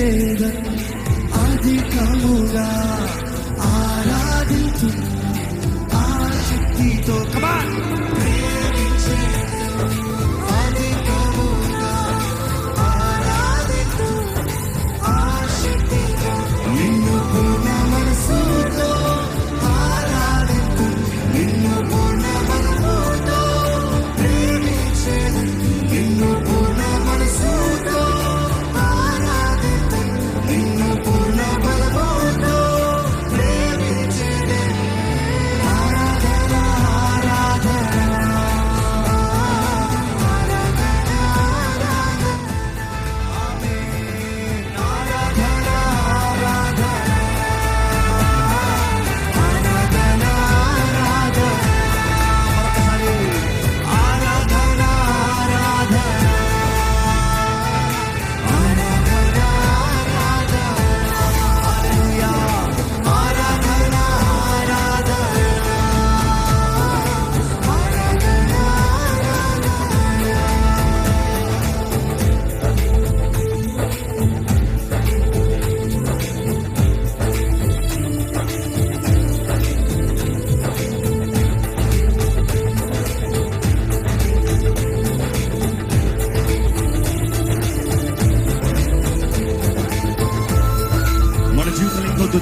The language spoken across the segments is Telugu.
ప్రేమించేదను అధికముగా ఆరాధించు ఆ శక్తితో. కమాన్ నిన్ను పూర్ణ మనసుతో ఆరాధించు, నిన్ను పూర్ణ బలముతో ప్రేమించేదను, నిన్ను పూర్ణ మనసుతో ఆరాధించు, నిన్ను పూర్ణ బలముతో ప్రేమించేదను. ఆరాధన ఆరాధన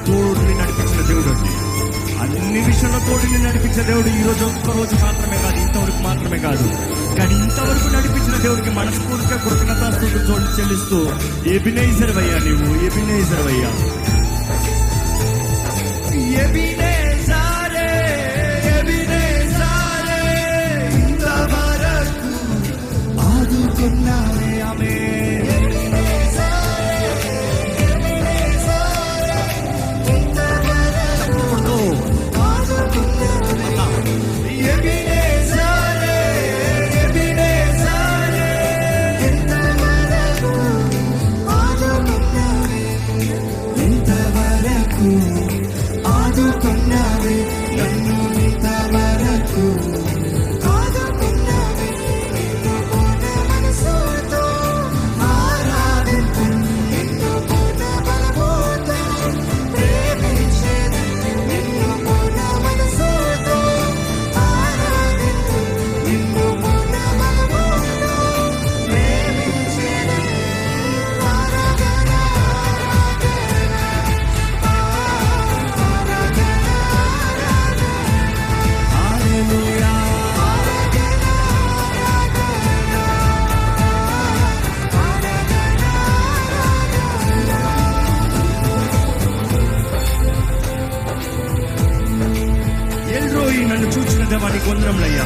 తోడుని నడిపించిన దేవుడు అండి. అన్ని విషయంలో తోడుని నడిపించే దేవుడు ఈ రోజు ఒక్కరోజు మాత్రమే కాదు, ఇంతవరకు మాత్రమే కాదు, కానీ ఇంతవరకు నడిపించిన దేవుడికి మనస్ఫూర్తిగా కృతజ్ఞతాస్తుతులు చెల్లిస్తూ ఎబినేజర్ అయ్యా, నీవు ఎబినేజర్ అయ్యా, ఎబినేజరే, ఎబినేజరే, ఇంతవరకు ఆదుకున్నావే. ఆమేన్. ఆదుకున్నావే నన్ను ఇంతవరకు, ఆదుకున్నావే నిన్ను పూర్ణ మనసుతో ఆరాధించు, నిన్ను పూర్ణ బలముతో ప్రేమించేదను, నిన్ను పూర్ణ మనసుతో ఆరాధించు, నిన్ను పూర్ణ బలముతో ప్రేమించేదను. ఆరాధన ఎల్రోయి, నన్ను చూచిన దేవా నీకు వందరములయ్యా,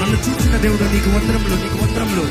నన్ను చూచిన దేవుడు నీకు వందరములు, నీకు వందరములు.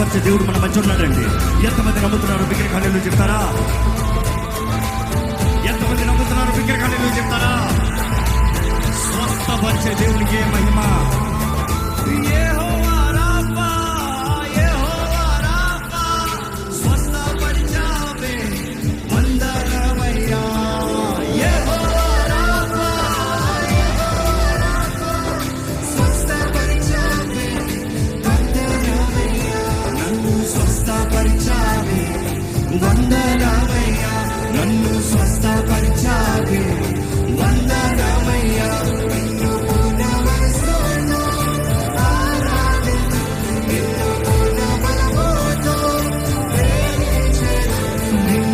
స్వస్థపరిచే దేవుడు మన మధ్య ఉన్నాడండి. ఎంతమంది నమ్ముతున్నారు? బిగ్గరగా హల్లెలూయా చెప్తారా? ఎంతమంది నమ్ముతున్నారు? బిగ్గరగా హల్లెలూయా చెప్తారా? స్వస్థపరిచే దేవునికి మహిమ. యెహోవా రాఫా, యెహోవా రాఫా, స్వస్థపరిచావే వందనమయ్యా. యెహోవా రాఫా, యెహోవా రాఫా, స్వస్థపరిచావే వందనమయ్యా. నన్ను స్వస్థపరిచావే వందనమయ్యా. నన్ను స్వస్థపరిచావే వందనమయ్యా. నిన్ను